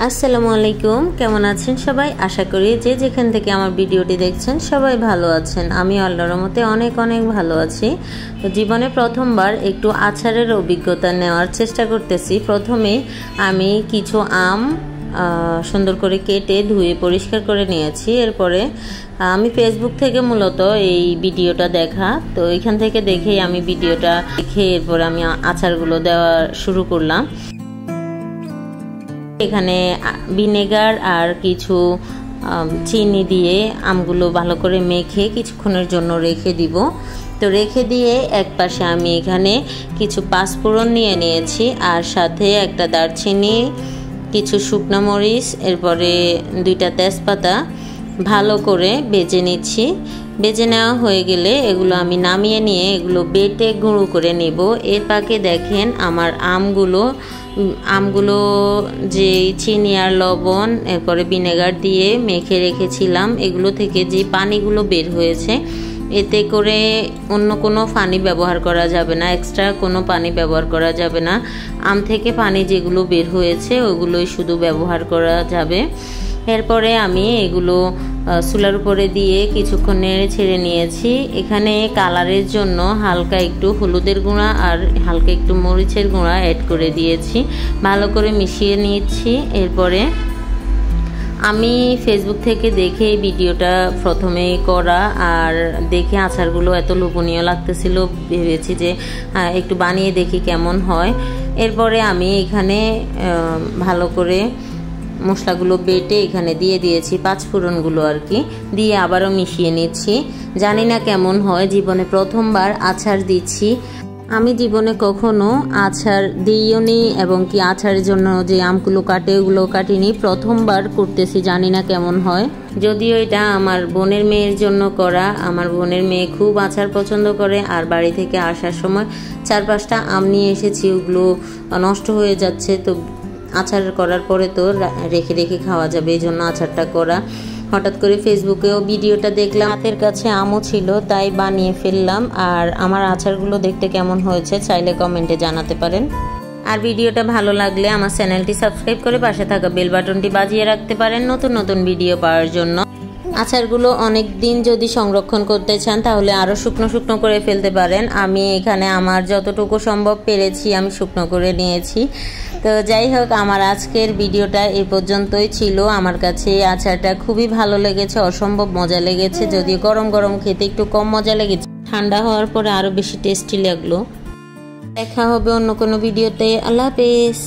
আসসালামু আলাইকুম, কেমন আছেন সবাই? আশা করি যে যেখান থেকে আমার ভিডিওটি দেখছেন সবাই ভালো আছেন। আমি আল্লাহর রহমতে অনেক ভালো আছি। তো জীবনে প্রথমবার একটু আচারের অভিজ্ঞতা নেওয়ার চেষ্টা করতেছি। প্রথমে আমি কিছু আম সুন্দর করে কেটে ধুয়ে পরিষ্কার করে নিয়েছি। এরপরে আমি ফেসবুক থেকে মূলত এই ভিডিওটা দেখা, তো এখান থেকে দেখেই আমি ভিডিওটা দেখে এরপরে আমি আচারগুলো দেওয়া শুরু করলাম। এখানে ভিনেগার আর কিছু চিনি দিয়ে আমগুলো ভালো করে মেখে কিছুক্ষণের জন্য রেখে দিব। তো রেখে দিয়ে এক পাশে আমি এখানে কিছু পাঁচফোড়ন নিয়ে নিয়েছি, আর সাথে একটা দারচিনি, কিছু শুকনো মরিচ, এরপরে 2টা তেজপাতা ভালো করে ভেজে নিচ্ছি। ভেজে নেওয়া হয়ে গেলে এগুলো আমি নামিয়ে নিয়ে এগুলো বেটে গুঁড়ো করে নেব। এর পাকে দেখেন আমার আমগুলো যে চিনি আর লবণ এরপরে ভিনেগার দিয়ে মেখে রেখেছিলাম, এগুলো থেকে যে পানিগুলো বের হয়েছে, এতে করে অন্য কোনো পানি ব্যবহার করা যাবে না, এক্সট্রা কোনো পানি ব্যবহার করা যাবে না। আম থেকে পানি যেগুলো বের হয়েছে ওগুলোই শুধু ব্যবহার করা যাবে। এরপরে আমি এগুলো চুলার উপরে দিয়ে কিছুক্ষণ নেড়ে ছেড়ে নিয়েছি। এখানে কালারের জন্য হালকা একটু হলুদের গুঁড়া আর হালকা একটু মরিচের গুঁড়া অ্যাড করে দিয়েছি, ভালো করে মিশিয়ে নিচ্ছি। এরপরে আমি ফেসবুক থেকে দেখে ভিডিওটা প্রথমে করা, আর দেখে আচারগুলো এত লোভনীয় লাগতেছিল, ভেবেছি যে একটু বানিয়ে দেখি কেমন হয়। এরপরে আমি এখানে ভালো করে মশলাগুলো বেটে এখানে দিয়ে দিয়েছি, পাঁচফোড়নগুলো আর কি দিয়ে আবারও মিশিয়ে নিচ্ছি। জানি না কেমন হয়, জীবনে প্রথমবার আচার দিচ্ছি। আমি জীবনে কখনো আচার দিইও নি, এবং কি আচারের জন্য যে আমগুলো কাটে ওগুলো কাটিনি, প্রথমবার করতেছি, জানি না কেমন হয়। যদিও এটা আমার বোনের মেয়ের জন্য করা। আমার বোনের মেয়ে খুব আচার পছন্দ করে, আর বাড়ি থেকে আসার সময় 4-5টা আম নিয়ে এসেছি, ওগুলো নষ্ট হয়ে যাচ্ছে, তো আচার করার পরে তো রেখে রেখে খাওয়া যাবে, এই জন্য আচারটা করা। হঠাৎ করে ফেসবুকেও ভিডিওটা দেখলাম, হাতের কাছে আমও ছিল, তাই বানিয়ে ফেললাম। আর আমার আচারগুলো দেখতে কেমন হয়েছে চাইলে কমেন্টে জানাতে পারেন। আর ভিডিওটা ভালো লাগলে আমার চ্যানেলটি সাবস্ক্রাইব করে পাশে থাকা বেল বাটনটি বাজিয়ে রাখতে পারেন নতুন ভিডিও পাওয়ার জন্য। আচারগুলো অনেক দিন যদি সংরক্ষণ করতে চান তাহলে আরও শুকনো করে ফেলতে পারেন। আমি এখানে আমার যতটুকু সম্ভব পেরেছি আমি শুকনো করে নিয়েছি। তো যাই হোক, আমার আজকের ভিডিওটা এই পর্যন্তই ছিল। আমার কাছে এই আচারটা খুবই ভালো লেগেছে, অসম্ভব মজা লেগেছে, যদিও গরম খেতে একটু কম মজা লেগেছে, ঠান্ডা হওয়ার পরে আরও বেশি টেস্টি লাগলো। দেখা হবে অন্য কোনো ভিডিওতে। আল্লাহ হাফেজ।